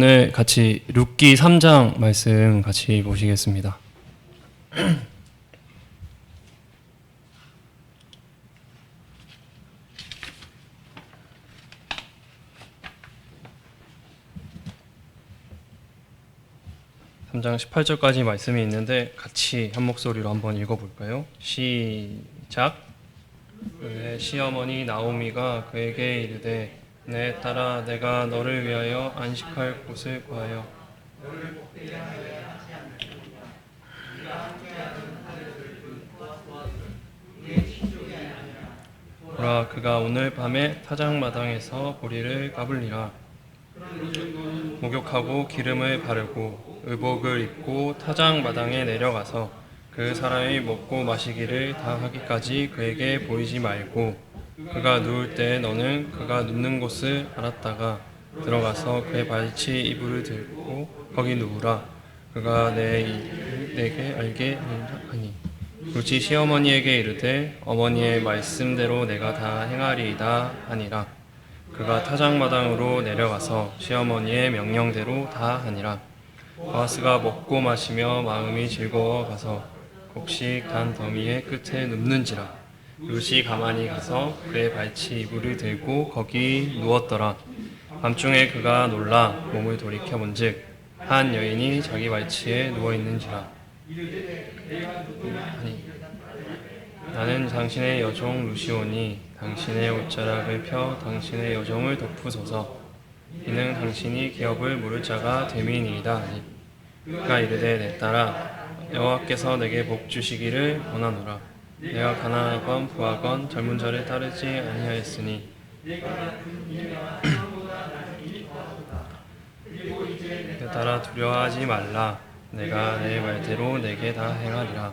오늘 같이 룻기 3장 말씀 같이 보시겠습니다. 3장 18절까지 말씀이 있는데 같이 한 목소리로 한번 읽어볼까요? 시작. 그의 시어머니 나오미가 그에게 이르되 내 딸아 내가 너를 위하여 안식할 곳을 구하여 보라 그가 오늘 밤에 타작마당에서 보리를 까불리라. 목욕하고 기름을 바르고 의복을 입고 타작마당에 내려가서 그 사람이 먹고 마시기를 다 하기까지 그에게 보이지 말고 그가 누울 때 너는 그가 눕는 곳을 알았다가 들어가서 그의 발치 이불을 들고 거기 누우라. 그가 내게 알게 하니 룻이 시어머니에게 이르되 어머니의 말씀대로 내가 다 행하리이다 하니라. 그가 타작마당으로 내려가서 시어머니의 명령대로 다 하니라. 보아스가 먹고 마시며 마음이 즐거워 가서 곡식 단 더미의 끝에 눕는지라. 룻이 가만히 가서 그의 발치 이불을 들고 거기 누웠더라. 밤중에 그가 놀라 몸을 돌이켜 본즉 한 여인이 자기 발치에 누워 있는지라. 아니, 나는 당신의 여종 룻이오니 당신의 옷자락을 펴 당신의 여종을 덮으소서. 이는 당신이 기업을 물을 자가 됨이니이다 하니 그가 이르되 내 딸아 여호와께서 내게 복 주시기를 원하노라. 내가 가난하건 부하건 젊은 자를 따르지 아니하였으니 내 딸아 두려워하지 말라. 내가 내 말대로 내게 다 행하리라.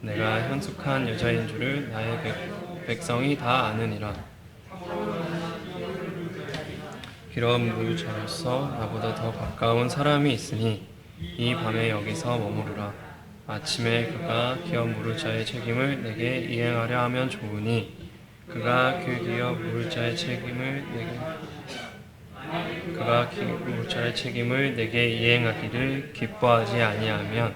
내가 현숙한 여자인 줄을 나의 백성이 다 아느니라. 기업 물자로서 나보다 더 가까운 사람이 있으니 이 밤에 여기서 머무르라. 아침에 그가 기업 물을 자의 책임을 내게 이행하려 하면 좋으니 그가 그 기업 물을 자의 책임을 내게 이행하기를 기뻐하지 아니하면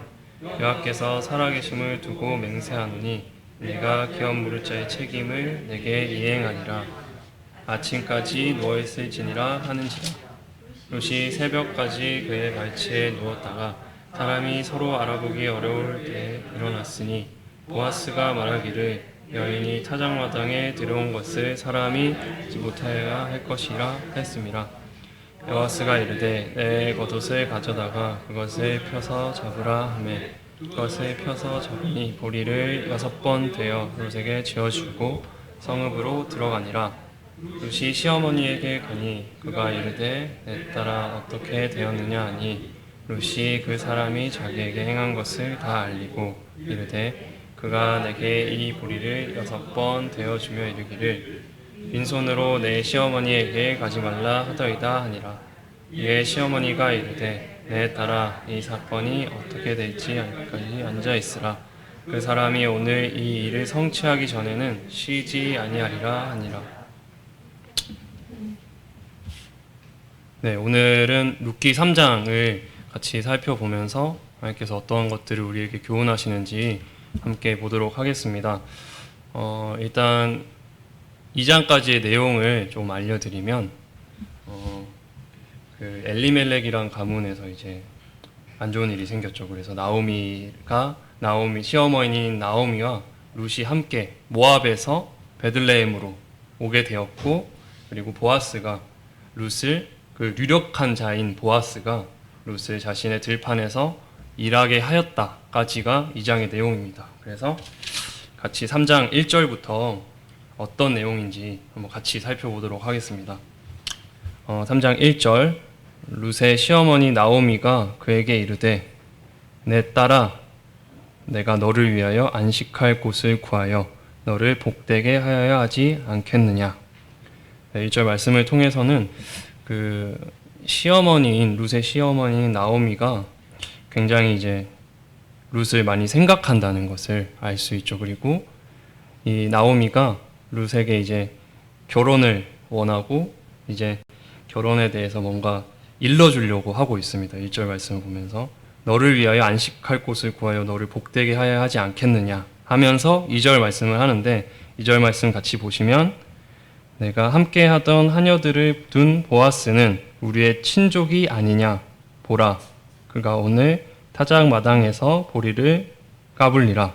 여호와께서 살아계심을 두고 맹세하노니 내가 기업 물을 자의 책임을 내게 이행하리라. 아침까지 누워있을지니라 하는지라. 룻이 새벽까지 그의 발치에 누웠다가 사람이 서로 알아보기 어려울 때 일어났으니 보아스가 말하기를 여인이 타작마당에 들어온 것을 사람이 알지 못하여야 할 것이라 했음이라. 보아스가 이르되 내 겉옷을 가져다가 그것을 펴서 잡으라 하매 그것을 펴서 잡으니 보리를 6번 되어 룻에게 지어주고 성읍으로 들어가니라. 룻이 시어머니에게 가니 그가 이르되 내 딸아 어떻게 되었느냐 하니 룻이 그 사람이 자기에게 행한 것을 다 알리고 이르되 그가 내게 이 보리를 6번 되어주며 이르기를 빈손으로 내 시어머니에게 가지 말라 하더이다 하니라. 이에 시어머니가 이르되 내 딸아 이 사건이 어떻게 될지 알까지 앉아있으라. 그 사람이 오늘 이 일을 성취하기 전에는 쉬지 아니하리라 하니라. 네, 오늘은 룻기 3장을 같이 살펴보면서 하나님께서 어떤 것들을 우리에게 교훈하시는지 함께 보도록 하겠습니다. 일단 2장까지의 내용을 좀 알려드리면 그 엘리멜렉이란 가문에서 이제 안 좋은 일이 생겼죠. 그래서 시어머니인 나오미와 룻이 함께 모압에서 베들레헴으로 오게 되었고, 그리고 보아스가 룻을 그 유력한 자인 보아스가 룻을 자신의 들판에서 일하게 하였다까지가 2장의 내용입니다. 그래서 같이 3장 1절부터 어떤 내용인지 한번 같이 살펴보도록 하겠습니다. 3장 1절 룻의 시어머니 나오미가 그에게 이르되 내 딸아 내가 너를 위하여 안식할 곳을 구하여 너를 복되게 하여야 하지 않겠느냐. 1절 말씀을 통해서는 룻의 시어머니인 나오미가 굉장히 이제 룻을 많이 생각한다는 것을 알 수 있죠. 그리고 이 나오미가 룻에게 이제 결혼을 원하고 이제 결혼에 대해서 뭔가 일러주려고 하고 있습니다. 1절 말씀을 보면서 너를 위하여 안식할 곳을 구하여 너를 복되게 하여야 하지 않겠느냐 하면서 2절 말씀을 하는데 2절 말씀 같이 보시면 내가 함께 하던 하녀들을 둔 보아스는 우리의 친족이 아니냐 보라 그가 오늘 타작 마당에서 보리를 까불리라.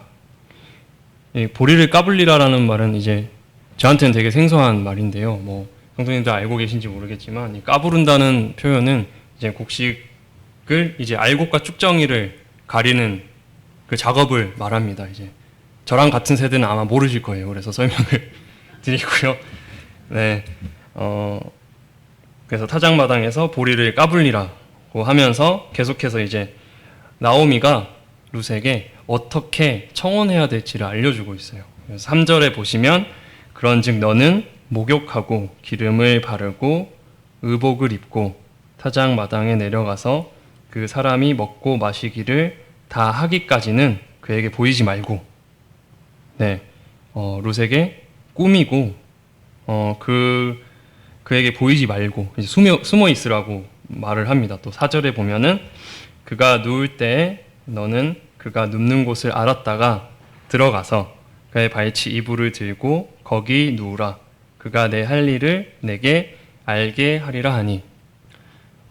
이 보리를 까불리라라는 말은 이제 저한테는 되게 생소한 말인데요. 뭐 성도님들 알고 계신지 모르겠지만 이 까부른다는 표현은 이제 곡식을 이제 알곡과 쭉정이를 가리는 그 작업을 말합니다. 이제 저랑 같은 세대는 아마 모르실 거예요. 그래서 설명을 드리고요. 네, 그래서 타작마당에서 보리를 까불리라고 하면서 계속해서 이제 나오미가 룻에게 어떻게 청혼해야 될지를 알려주고 있어요. 그래서 3절에 보시면 그런즉 너는 목욕하고 기름을 바르고 의복을 입고 타작마당에 내려가서 그 사람이 먹고 마시기를 다 하기까지는 그에게 보이지 말고 네, 룻에게 꾸미고 그에게 보이지 말고 이제 숨어 있으라고 말을 합니다. 또 4절에 보면은 그가 누울 때 너는 그가 눕는 곳을 알았다가 들어가서 그의 발치 이불을 들고 거기 누우라. 그가 내 할 일을 내게 알게 하리라 하니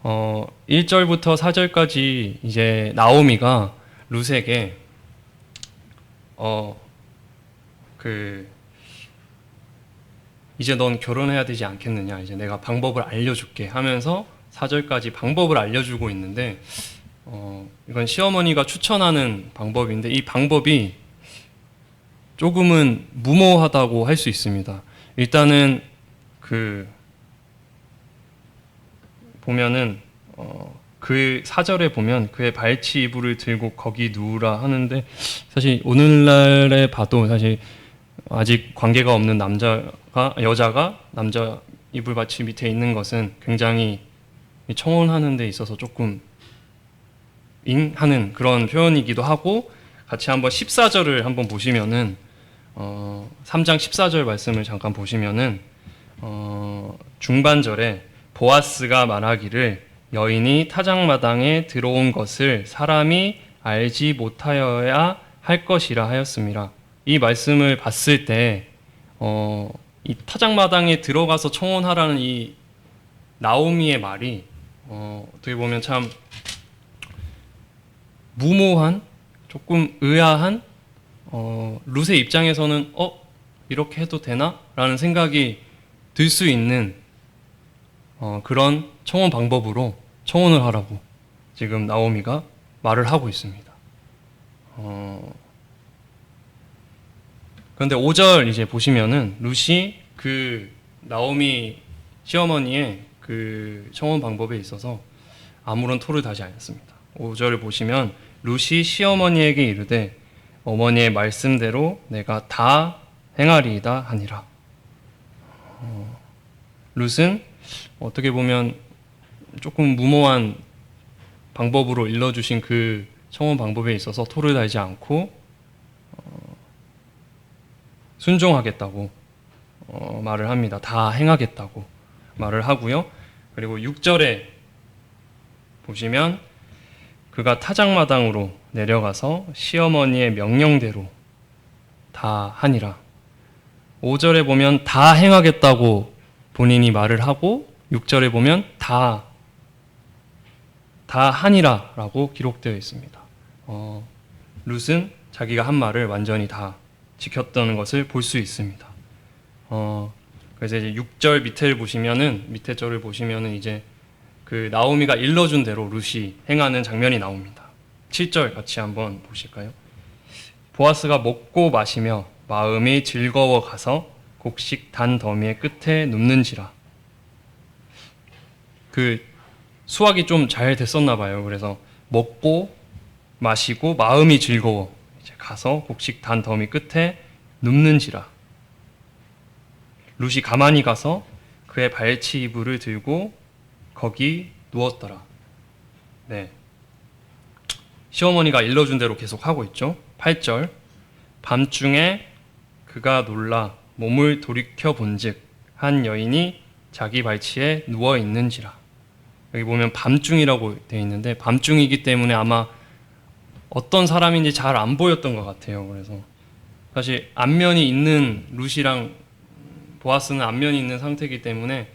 1절부터 4절까지 이제 나오미가 룻에게 이제 넌 결혼해야 되지 않겠느냐 이제 내가 방법을 알려줄게 하면서 4절까지 방법을 알려주고 있는데 이건 시어머니가 추천하는 방법인데 이 방법이 조금은 무모하다고 할 수 있습니다. 일단은 보면은 그 4절에 보면 그의 발치 이불을 들고 거기 누우라 하는데 사실 오늘날에 봐도 사실 아직 관계가 없는 여자가 남자 이불 받치 밑에 있는 것은 굉장히 청혼하는 데 있어서 조금 하는 그런 표현이기도 하고 같이 한번 14절을 한번 보시면은 3장 14절 말씀을 잠깐 보시면은 중반절에 보아스가 말하기를 여인이 타작마당에 들어온 것을 사람이 알지 못하여야 할 것이라 하였습니다. 이 말씀을 봤을 때 이 타작마당에 들어가서 청혼하라는 이 나오미의 말이 어떻게 보면 참 무모한 조금 의아한 룻의 입장에서는 이렇게 해도 되나? 라는 생각이 들 수 있는 그런 청혼 방법으로 청혼을 하라고 지금 나오미가 말을 하고 있습니다. 그런데 5절 이제 보시면은 룻이 그 나오미 시어머니의 그 청혼 방법에 있어서 아무런 토를 다지 않았습니다. 5절을 보시면 룻이 시어머니에게 이르되 어머니의 말씀대로 내가 다 행하리이다 하니라. 룻은 어떻게 보면 조금 무모한 방법으로 일러주신 그 청혼 방법에 있어서 토를 달지 않고 순종하겠다고 말을 합니다. 다 행하겠다고 말을 하고요. 그리고 6절에 보시면 그가 타작마당으로 내려가서 시어머니의 명령대로 다 하니라. 5절에 보면 다 행하겠다고 본인이 말을 하고 6절에 보면 다 하니라 라고 기록되어 있습니다. 룻은 자기가 한 말을 완전히 다 지켰다는 것을 볼 수 있습니다. 그래서 이제 6절 밑에 절을 보시면은 이제 그 나오미가 일러준 대로 룻이 행하는 장면이 나옵니다. 7절 같이 한번 보실까요? 보아스가 먹고 마시며 마음이 즐거워 가서 곡식 단 더미의 끝에 눕는지라. 그 수학이 좀 잘 됐었나 봐요. 그래서 먹고 마시고 마음이 즐거워 이제 가서 곡식 단 더미 끝에 눕는지라. 룻이 가만히 가서 그의 발치 이불을 들고 거기 누웠더라. 네. 시어머니가 일러준 대로 계속 하고 있죠. 8절. 밤중에 그가 놀라 몸을 돌이켜 본즉 한 여인이 자기 발치에 누워 있는지라. 여기 보면 밤중이라고 되어 있는데 밤중이기 때문에 아마 어떤 사람인지 잘 안 보였던 것 같아요. 그래서 사실 안면이 있는 룻이랑 보아스는 안면이 있는 상태이기 때문에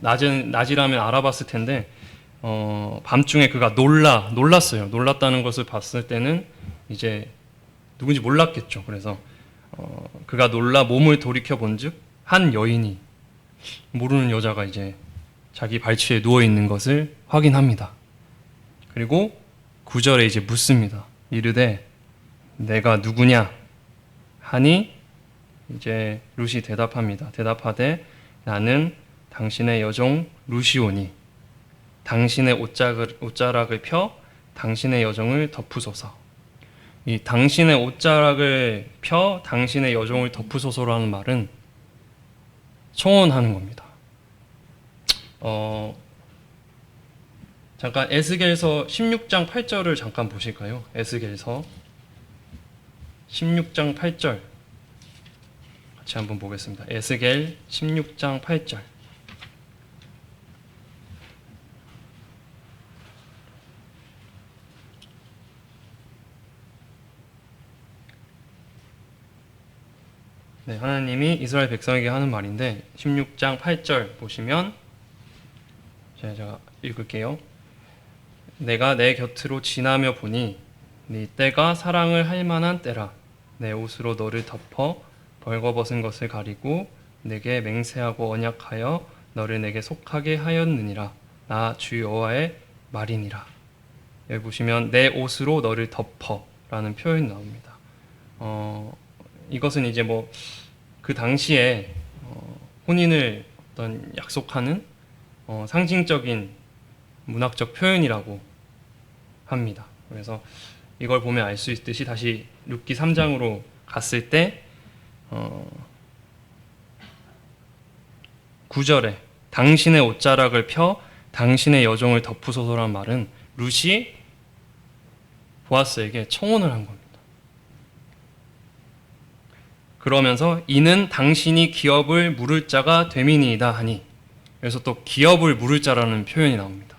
낮이라면 알아봤을 텐데 밤중에 그가 놀랐어요. 놀랐다는 것을 봤을 때는 이제 누군지 몰랐겠죠. 그래서 그가 놀라 몸을 돌이켜 본즉 한 여인이 모르는 여자가 이제 자기 발치에 누워 있는 것을 확인합니다. 그리고 9절에 이제 묻습니다. 이르되 내가 누구냐 하니 이제 룻이 대답합니다. 대답하되 나는 당신의 여종 룻이오니 당신의 옷자락을 펴 당신의 여종을 덮으소서. 이 당신의 옷자락을 펴 당신의 여종을 덮으소서라는 말은 청혼하는 겁니다. 잠깐 에스겔서 16장 8절을 잠깐 보실까요? 에스겔서 16장 8절 같이 한번 보겠습니다. 에스겔 16장 8절. 네, 하나님이 이스라엘 백성에게 하는 말인데 16장 8절 보시면 제가 읽을게요. 내가 내 곁으로 지나며 보니 네 때가 사랑을 할 만한 때라. 내 옷으로 너를 덮어 벌거벗은 것을 가리고 내게 맹세하고 언약하여 너를 내게 속하게 하였느니라. 나 주 여호와의 말이니라. 여기 보시면 내 옷으로 너를 덮어라는 표현이 나옵니다. 이것은 이제 뭐 그 당시에 혼인을 어떤 약속하는 상징적인 문학적 표현이라고 합니다. 그래서 이걸 보면 알 수 있듯이 다시 룻기 3장으로 갔을 때 9절에 당신의 옷자락을 펴 당신의 여종을 덮으소서란 말은 룻이 보아스에게 청혼을 한 겁니다. 그러면서 이는 당신이 기업을 물을 자가 됨이니이다 하니, 그래서 또 기업을 물을 자라는 표현이 나옵니다.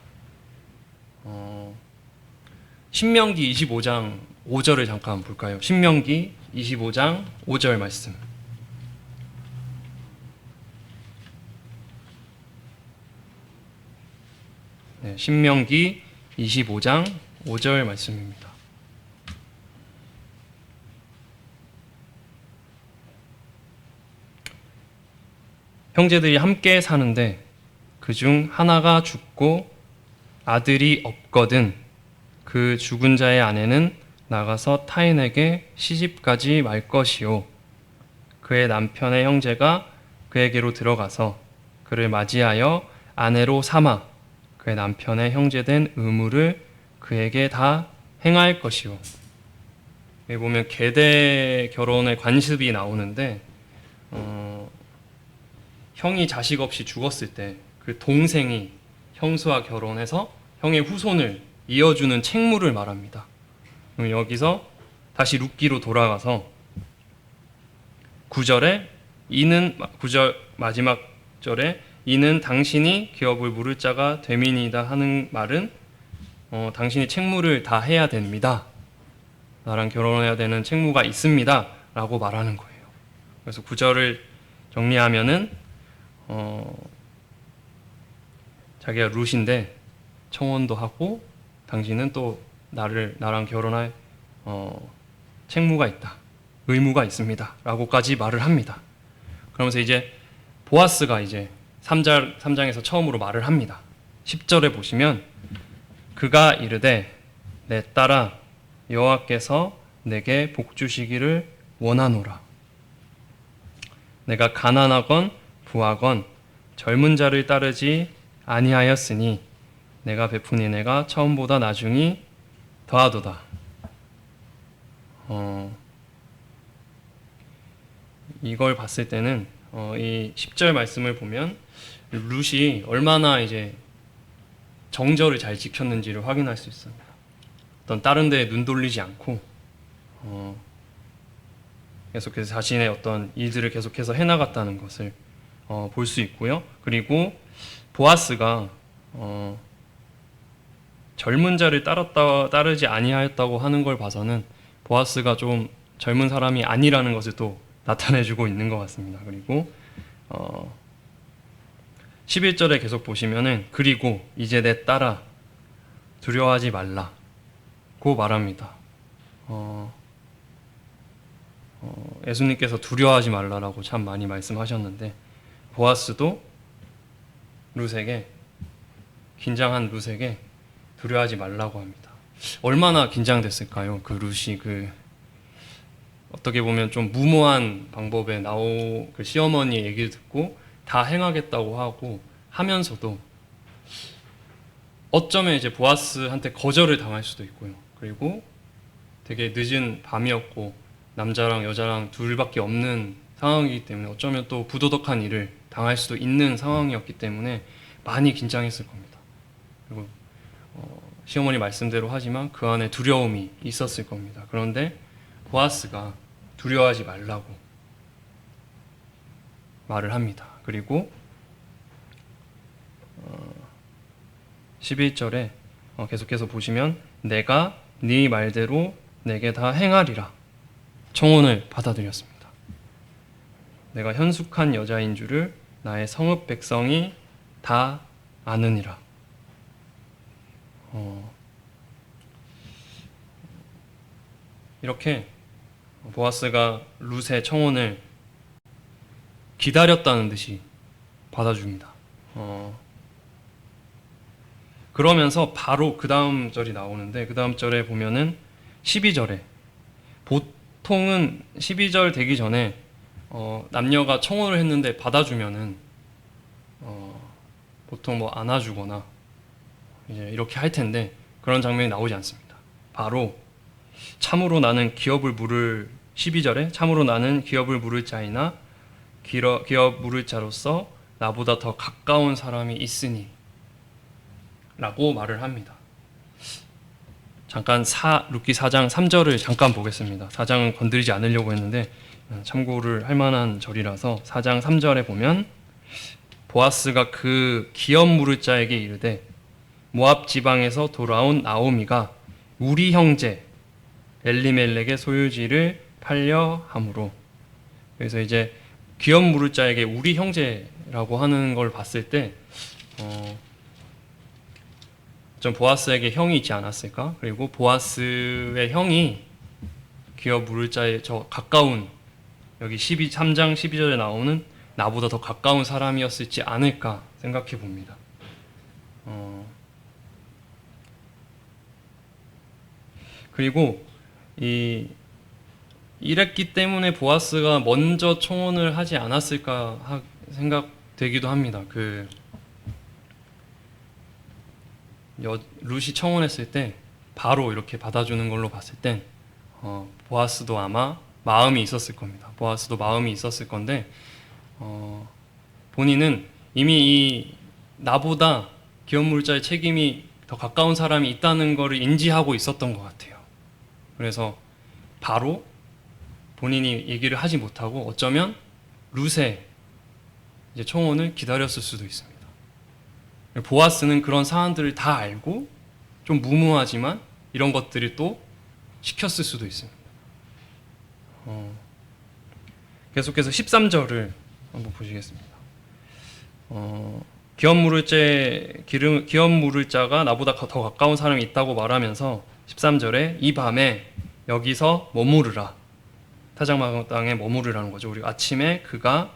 신명기 25장 5절을 잠깐 볼까요? 신명기 25장 5절 말씀. 네, 신명기 25장 5절 말씀입니다. 형제들이 함께 사는데 그중 하나가 죽고 아들이 없거든 그 죽은 자의 아내는 나가서 타인에게 시집가지 말 것이요 그의 남편의 형제가 그에게로 들어가서 그를 맞이하여 아내로 삼아 그의 남편의 형제된 의무를 그에게 다 행할 것이요. 여기 보면 계대 결혼의 관습이 나오는데 형이 자식 없이 죽었을 때 그 동생이 형수와 결혼해서 형의 후손을 이어주는 책무를 말합니다. 그럼 여기서 다시 룻기로 돌아가서 9절 마지막 절에 이는 당신이 기업을 물을 자가 됨이니이다 하는 말은 당신이 책무를 다 해야 됩니다. 나랑 결혼해야 되는 책무가 있습니다. 라고 말하는 거예요. 그래서 9절을 정리하면은 자기가 룻인데 청혼도 하고 당신은 또 나랑 결혼할 책무가 있다. 의무가 있습니다. 라고까지 말을 합니다. 그러면서 이제 보아스가 이제 3장에서 처음으로 말을 합니다. 10절에 보시면 그가 이르되 내 딸아 여호와께서 내게 복 주시기를 원하노라. 내가 가난하건 부하건 젊은 자를 따르지 아니하였으니 내가 베푼 은혜가 처음보다 나중이 더하도다. 이걸 봤을 때는 이 10절 말씀을 보면 룻이 얼마나 이제 정절을 잘 지켰는지를 확인할 수 있습니다. 어떤 다른 데에 눈 돌리지 않고 계속해서 자신의 어떤 일들을 계속해서 해나갔다는 것을 볼 수 있고요. 그리고 보아스가 젊은 자를 따르지 아니하였다고 하는 걸 봐서는 보아스가 좀 젊은 사람이 아니라는 것을 또 나타내주고 있는 것 같습니다. 그리고 11절에 계속 보시면은 그리고 이제 내 딸아 두려워하지 말라고 말합니다. 예수님께서 두려워하지 말라라고 참 많이 말씀하셨는데 보아스도 룻에게 긴장한 룻에게 두려워하지 말라고 합니다. 얼마나 긴장됐을까요? 그 룻이 어떻게 보면 좀 무모한 방법에 그 시어머니 얘기를 듣고 다 행하겠다고 하고 하면서도 어쩌면 이제 보아스한테 거절을 당할 수도 있고요. 그리고 되게 늦은 밤이었고 남자랑 여자랑 둘밖에 없는 상황이기 때문에 어쩌면 또 부도덕한 일을 당할 수도 있는 상황이었기 때문에 많이 긴장했을 겁니다. 그리고 시어머니 말씀대로 하지만 그 안에 두려움이 있었을 겁니다. 그런데 보아스가 두려워하지 말라고 말을 합니다. 그리고 11절에 계속해서 보시면 내가 네 말대로 내게 다 행하리라 청혼을 받아들였습니다. 내가 현숙한 여자인 줄을 나의 성읍 백성이 다 아느니라. 이렇게 보아스가 룻의 청혼을 기다렸다는 듯이 받아줍니다. 그러면서 바로 그 다음 절이 나오는데 그 다음 절에 보면은 12절에 보통은 12절 되기 전에 남녀가 청혼을 했는데 받아주면은 보통 뭐 안아주거나 이제 이렇게 할 텐데 그런 장면이 나오지 않습니다. 바로 참으로 나는 기업을 물을 12절에 참으로 나는 기업을 물을 자이나 기업 물을 자로서 나보다 더 가까운 사람이 있으니 라고 말을 합니다. 잠깐 룻기 4장 3절을 잠깐 보겠습니다. 4장은 건드리지 않으려고 했는데 참고를 할 만한 절이라서 4장 3절에 보면 보아스가 그 기업 물을 자에게 이르되 모압 지방에서 돌아온 나오미가 우리 형제 엘리멜렉의 소유지를 팔려 함으로. 그래서 이제 기업 물을 자에게 우리 형제라고 하는 걸 봤을 때 좀 보아스에게 형이 있지 않았을까? 그리고 보아스의 형이 기업 물을 자의 저 가까운 여기 3장 12절에 나오는 나보다 더 가까운 사람이었을지 않을까 생각해 봅니다. 그리고 이랬기 때문에 보아스가 먼저 청혼을 하지 않았을까 생각되기도 합니다. 룻이 청혼했을 때 바로 이렇게 받아주는 걸로 봤을 땐 보아스도 아마 마음이 있었을 겁니다. 보아스도 마음이 있었을 건데 본인은 이미 나보다 기업 물자의 책임이 더 가까운 사람이 있다는 것을 인지하고 있었던 것 같아요. 그래서 바로 본인이 얘기를 하지 못하고 어쩌면 룻의 이제 청혼을 기다렸을 수도 있습니다. 보아스는 그런 사안들을 다 알고 좀 무모하지만 이런 것들을 또 시켰을 수도 있습니다. 계속해서 13절을 한번 보시겠습니다. 기업 물을 자가 나보다 더 가까운 사람이 있다고 말하면서 13절에 이 밤에 여기서 머무르라. 타작마당에 머무르라는 거죠. 우리 아침에 그가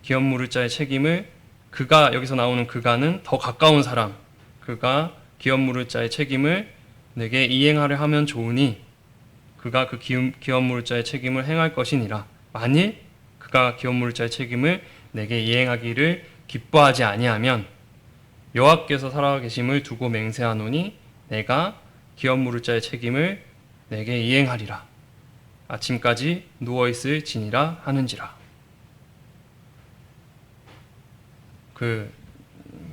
기업 물을 자의 책임을 그가 여기서 나오는 그가는 더 가까운 사람, 그가 기업 물을 자의 책임을 내게 이행하려 하면 좋으니 그가 그 기업 물을 자의 책임을 행할 것이니라. 만일 그가 기업 물을 자의 책임을 내게 이행하기를 기뻐하지 아니하면 여호와께서 살아계심을 두고 맹세하노니 내가 기업 물을 자의 책임을 내게 이행하리라. 아침까지 누워있을 지니라 하는지라.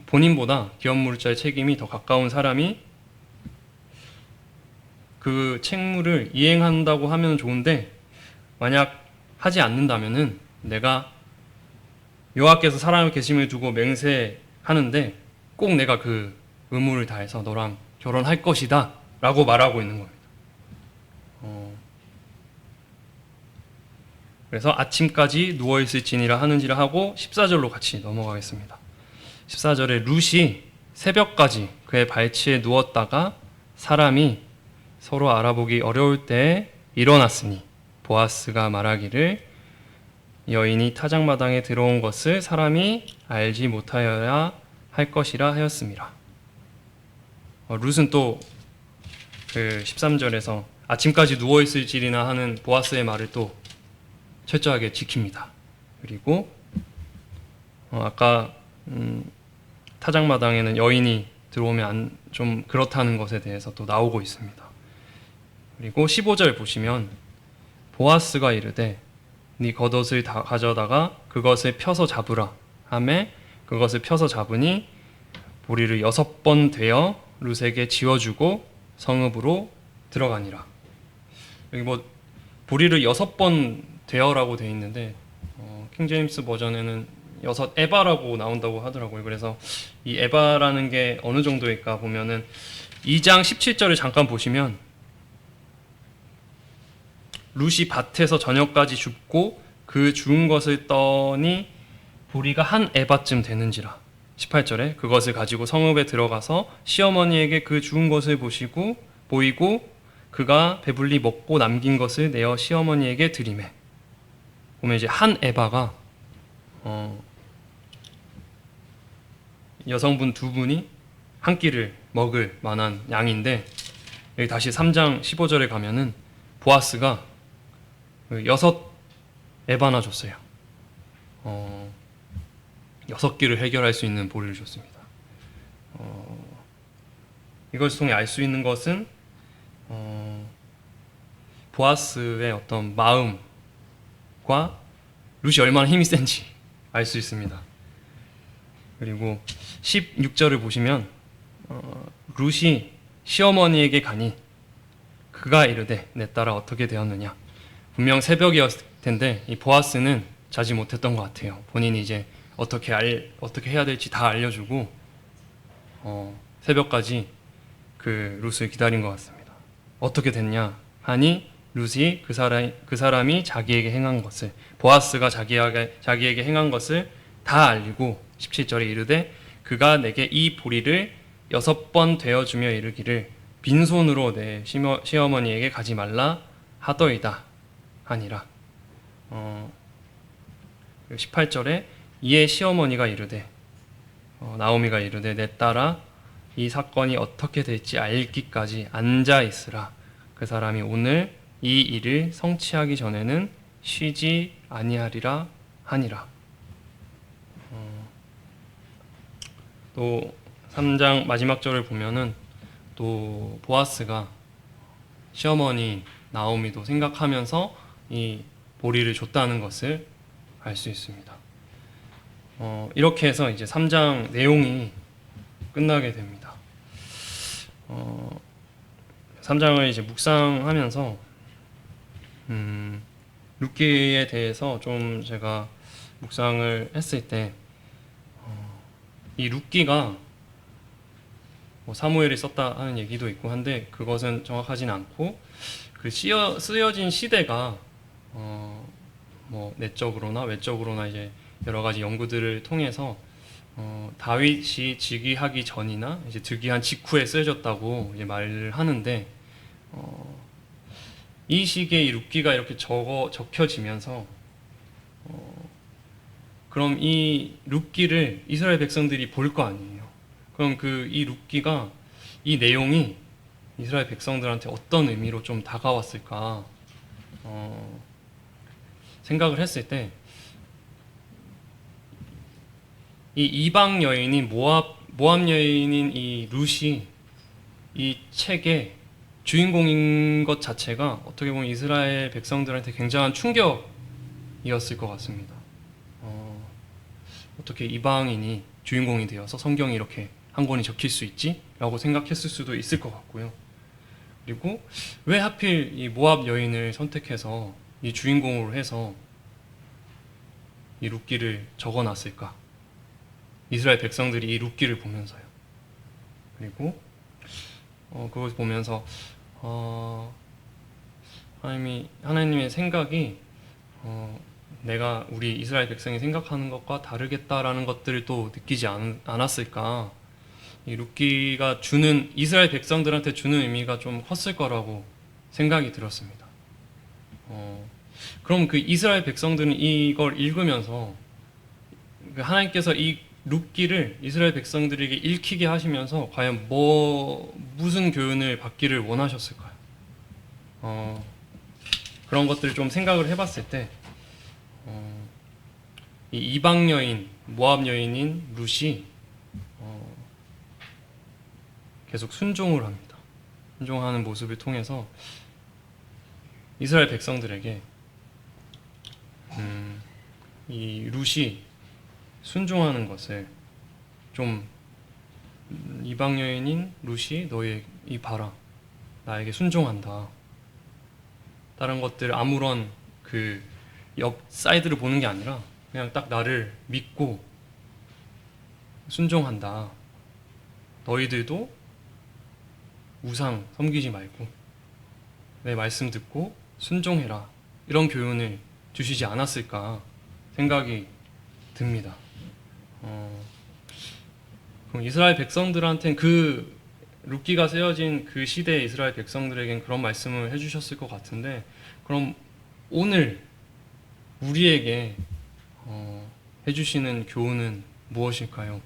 본인보다 기업 물을 자의 책임이 더 가까운 사람이 그 책무를 이행한다고 하면 좋은데 만약 하지 않는다면은 내가 여호와께서 살아계심을 두고 맹세하는데 꼭 내가 그 의무를 다해서 너랑 결혼할 것이다 라고 말하고 있는 겁니다. 그래서 아침까지 누워있을지니라 하는지라 하고 14절로 같이 넘어가겠습니다. 14절에 룻이 새벽까지 그의 발치에 누웠다가 사람이 서로 알아보기 어려울 때에 일어났으니 보아스가 말하기를 여인이 타작마당에 들어온 것을 사람이 알지 못하여야 할 것이라 하였습니다. 룻은 또 그 13절에서 아침까지 누워있을지리나 하는 보아스의 말을 또 철저하게 지킵니다. 그리고 아까 타작마당에는 여인이 들어오면 좀 그렇다는 것에 대해서 또 나오고 있습니다. 그리고 15절 보시면 보아스가 이르되 네 겉옷을 다 가져다가 그것을 펴서 잡으라 하매 그것을 펴서 잡으니 보리를 6번 되어 룻에게 지워주고 성읍으로 들어가니라. 여기 뭐 보리를 6번 되어라고 되어 있는데 킹제임스 버전에는 6 에바라고 나온다고 하더라고요. 그래서 이 에바라는 게 어느 정도일까 보면은 2장 17절을 잠깐 보시면 룻이 밭에서 저녁까지 줍고 그 주운 것을 떠니 보리가 한 에바쯤 되는지라. 18절에 그것을 가지고 성읍에 들어가서 시어머니에게 그 주운 것을 보이고 그가 배불리 먹고 남긴 것을 내어 시어머니에게 드리매. 보면 이제 한 에바가 여성분 2분이 한 끼를 먹을 만한 양인데, 여기 다시 3장 15절에 가면은 보아스가 6 에바나 줬어요. 6끼를 해결할 수 있는 보리를 줬습니다. 이것을 통해 알 수 있는 것은 보아스의 어떤 마음과 룻이 얼마나 힘이 센지 알 수 있습니다. 그리고 16절을 보시면 룻이 시어머니에게 가니 그가 이르되 내 딸아 어떻게 되었느냐. 분명 새벽이었을 텐데 이 보아스는 자지 못했던 것 같아요. 본인이 이제 어떻게 해야 될지 다 알려주고 새벽까지 그 룻을 기다린 것 같습니다. 어떻게 됐냐 하니 룻이 그 사람이 자기에게 행한 것을, 보아스가 자기에게 행한 것을 다 알리고 17절에 이르되 그가 내게 이 보리를 6번 되어주며 이르기를 빈손으로 내 시어머니에게 가지 말라 하더이다 하니라. 18절에 이에 시어머니가 이르되 나오미가 이르되 내 딸아 이 사건이 어떻게 될지 알기까지 앉아 있으라. 그 사람이 오늘 이 일을 성취하기 전에는 쉬지 아니하리라 하니라. 또 3장 마지막 절을 보면은 또 보아스가 시어머니 나오미도 생각하면서 이 보리를 줬다는 것을 알 수 있습니다. 이렇게 해서 이제 3장 내용이 끝나게 됩니다. 3장을 이제 묵상하면서 룻기에 대해서 좀 제가 묵상을 했을 때 이 룻기가 뭐 사무엘이 썼다 하는 얘기도 있고 한데 그것은 정확하진 않고 그 쓰여진 시대가 뭐 내적으로나 외적으로나 이제 여러 가지 연구들을 통해서 다윗이 즉위하기 전이나 이제 즉위한 직후에 쓰여졌다고 이제 말을 하는데 이 시기에 이 룻기가 이렇게 적혀지면서 그럼 이 룻기를 이스라엘 백성들이 볼 거 아니에요. 그럼 이 룻기가 이 내용이 이스라엘 백성들한테 어떤 의미로 좀 다가왔을까 생각을 했을 때 이 이방 여인인 모압 여인인 이 룻이 이 책의 주인공인 것 자체가 어떻게 보면 이스라엘 백성들한테 굉장한 충격이었을 것 같습니다. 어떻게 이방인이 주인공이 되어서 성경이 이렇게 한 권이 적힐 수 있지? 라고 생각했을 수도 있을 것 같고요. 그리고 왜 하필 이 모압 여인을 선택해서 이 주인공으로 해서 이 룻기를 적어놨을까? 이스라엘 백성들이 이 룻기를 보면서요. 그리고 그걸 보면서 하나님의 생각이 내가 우리 이스라엘 백성이 생각하는 것과 다르겠다라는 것들을 또 느끼지 않았을까. 이 룻기가 주는 이스라엘 백성들한테 주는 의미가 좀 컸을 거라고 생각이 들었습니다. 그럼 그 이스라엘 백성들은 이걸 읽으면서 하나님께서 이 룻기를 이스라엘 백성들에게 읽히게 하시면서 과연 무슨 교훈을 받기를 원하셨을까요? 그런 것들을 좀 생각을 해봤을 때 이 이방 여인, 모압 여인인 룻이 계속 순종을 합니다. 순종하는 모습을 통해서 이스라엘 백성들에게 이 룻이 순종하는 것을 좀 이방 여인인 룻이 너희 봐라, 나에게 순종한다. 다른 것들 아무런 그 옆 사이드를 보는 게 아니라 그냥 딱 나를 믿고 순종한다. 너희들도 우상 섬기지 말고 내 말씀 듣고 순종해라. 이런 교훈을 주시지 않았을까 생각이 듭니다. 그럼 이스라엘 백성들한테는 그 룻기가 쓰여진 그 시대의 이스라엘 백성들에겐 그런 말씀을 해주셨을 것 같은데, 그럼 오늘 우리에게 해주시는 교훈은 무엇일까요?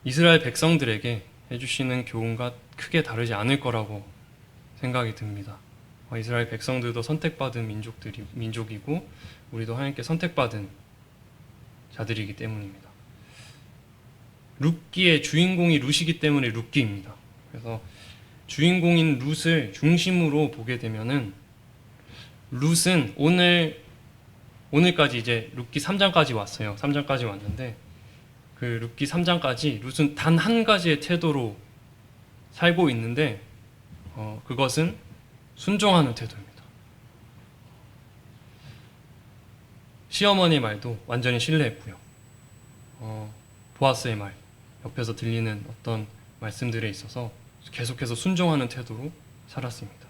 이스라엘 백성들에게 해주시는 교훈과 크게 다르지 않을 거라고 생각이 듭니다. 이스라엘 백성들도 선택받은 민족이고 우리도 하나님께 선택받은 자들이기 때문입니다. 룻기의 주인공이 룻이기 때문에 룻기입니다. 그래서 주인공인 룻을 중심으로 보게 되면은 룻은 오늘까지 이제 룻기 3장까지 왔어요. 3장까지 왔는데 그 룻기 3장까지 룻은 단 한 가지의 태도로 살고 있는데 그것은 순종하는 태도입니다. 시어머니의 말도 완전히 신뢰했고요. 보아스의 말, 옆에서 들리는 어떤 말씀들에 있어서 계속해서 순종하는 태도로 살았습니다.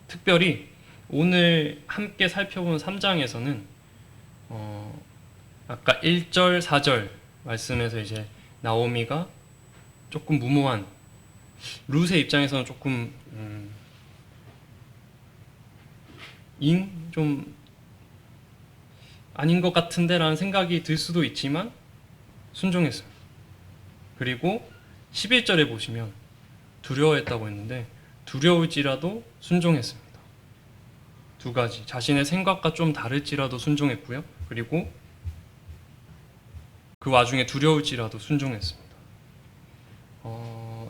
특별히 오늘 함께 살펴본 3장에서는 아까 1절, 4절 말씀에서 이제 나오미가 조금 무모한, 룻의 입장에서는 조금 좀 아닌 것 같은데 라는 생각이 들 수도 있지만 순종했어요. 그리고 11절에 보시면 두려워했다고 했는데 두려울지라도 순종했습니다. 두 가지, 자신의 생각과 좀 다를지라도 순종했고요. 그리고 그 와중에 두려울지라도 순종했습니다.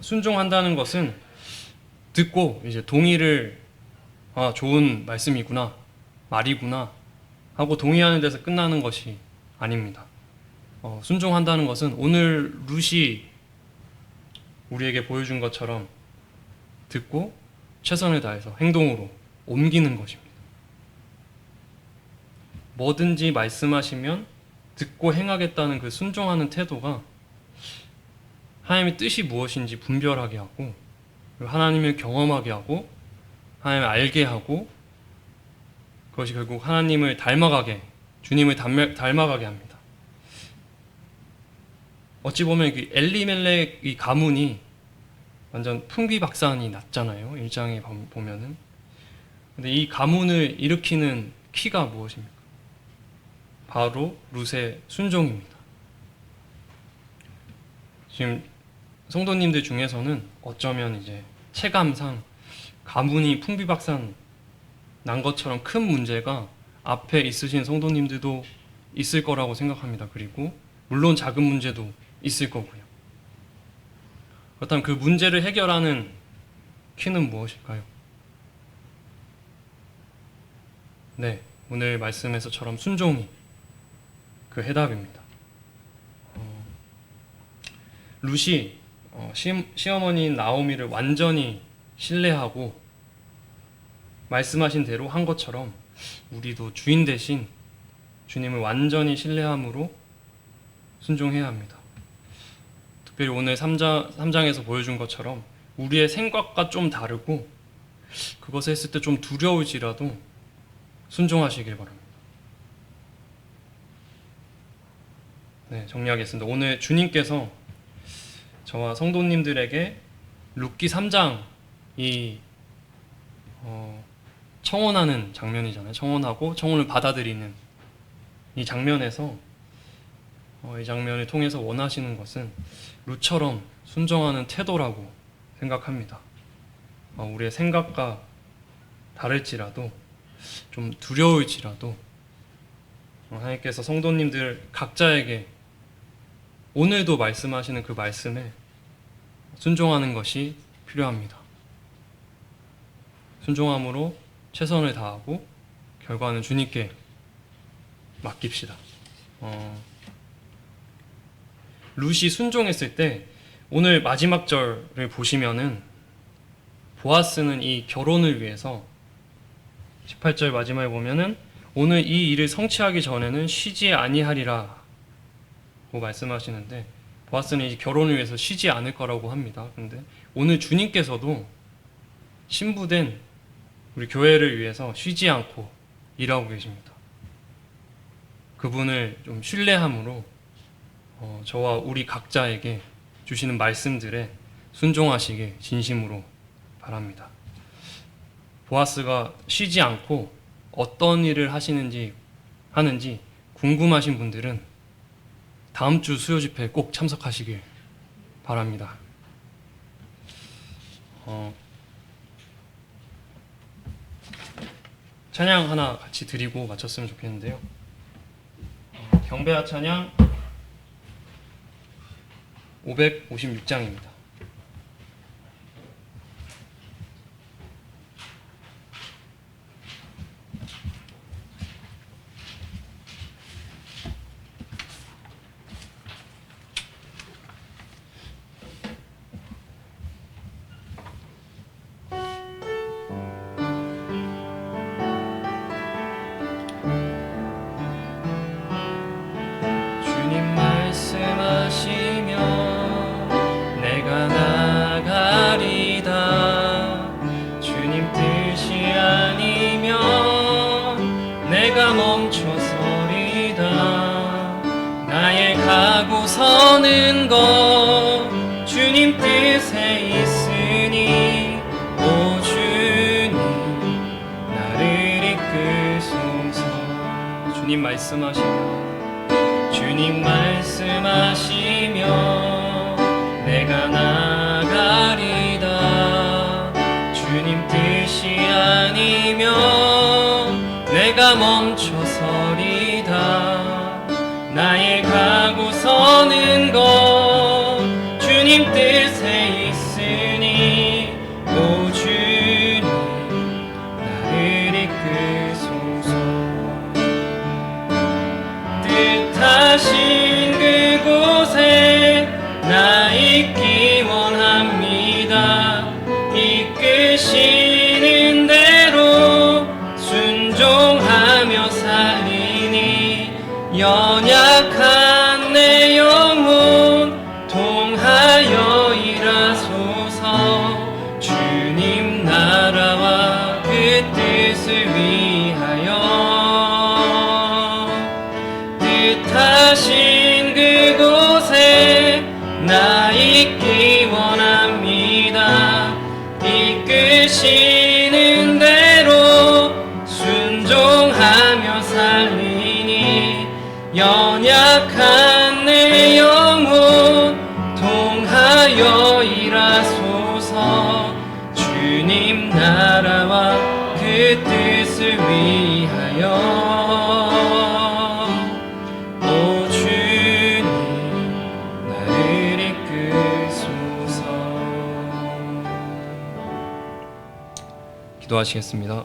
순종한다는 것은 듣고 이제 동의를 좋은 말씀이구나, 말이구나 하고 동의하는 데서 끝나는 것이 아닙니다. 순종한다는 것은 오늘 룻이 우리에게 보여준 것처럼 듣고 최선을 다해서 행동으로 옮기는 것입니다. 뭐든지 말씀하시면 듣고 행하겠다는 그 순종하는 태도가 하나님의 뜻이 무엇인지 분별하게 하고, 그리고 하나님을 경험하게 하고, 하나님을 알게 하고, 그것이 결국 하나님을 닮아가게, 주님을 닮아가게 합니다. 어찌 보면 그 엘리멜렉 이 가문이 완전 풍비박산이 났잖아요. 1장에 보면은. 근데 이 가문을 일으키는 키가 무엇입니까? 바로 룻의 순종입니다. 지금 성도님들 중에서는 어쩌면 이제 체감상 가문이 풍비박산 난 것처럼 큰 문제가 앞에 있으신 성도님들도 있을 거라고 생각합니다. 그리고 물론 작은 문제도 있을 거고요. 그렇다면 그 문제를 해결하는 키는 무엇일까요? 네, 오늘 말씀에서처럼 순종이 그 해답입니다. 룻이 시어머니인 나오미를 완전히 신뢰하고 말씀하신 대로 한 것처럼 우리도 주인 대신 주님을 완전히 신뢰함으로 순종해야 합니다. 특별히 오늘 3장에서 보여준 것처럼 우리의 생각과 좀 다르고 그것을 했을 때 좀 두려울지라도 순종하시길 바랍니다. 네, 정리하겠습니다. 오늘 주님께서 저와 성도님들에게 룻기 3장이 청혼하는 장면이잖아요. 청혼하고 청혼을 받아들이는 이 장면에서 이 장면을 통해서 원하시는 것은 룻처럼 순종하는 태도라고 생각합니다. 우리의 생각과 다를지라도 좀 두려울지라도 하나님께서 성도님들 각자에게 오늘도 말씀하시는 그 말씀에 순종하는 것이 필요합니다. 순종함으로 최선을 다하고 결과는 주님께 맡깁시다. 룻이 순종했을 때 오늘 마지막 절을 보시면은 보아스는 이 결혼을 위해서 18절 마지막에 보면은 오늘 이 일을 성취하기 전에는 쉬지 아니하리라 고 말씀하시는데 보아스는 이 결혼을 위해서 쉬지 않을 거라고 합니다. 근데 오늘 주님께서도 신부된 우리 교회를 위해서 쉬지 않고 일하고 계십니다. 그분을 좀 신뢰함으로 저와 우리 각자에게 주시는 말씀들에 순종하시길 진심으로 바랍니다. 보아스가 쉬지 않고 어떤 일을 하는지 궁금하신 분들은 다음 주 수요 집회에 꼭 참석하시길 바랍니다. 찬양 하나 같이 드리고 마쳤으면 좋겠는데요. 경배와 찬양 556장입니다. 서는 것 주님 뜻에 있으니 오 주님 나를 이끄소서. 주님 말씀하시며 내가 나가리다. 주님 뜻이 아니면 내가 멈춰서리다. 나의 가고 서는 것 주님 뜻에 있으니 오 주님 나를 이끄소서. 뜻하신 그곳에 나 있기 원합니다. 이끄시는 대로 순종하며 살리니 연약한 내 영혼 통하여 일하소서. 주님 나라와 그 뜻을 위하여 뜻하신 그곳에 나 있기 원합니다. 이끄시는 대로 순종하며 살리니 연약한 내 영혼 통하여 일하소서. 주님 나라와 그 뜻을 위하여 오 주님 나를 이끄소서. 기도하시겠습니다.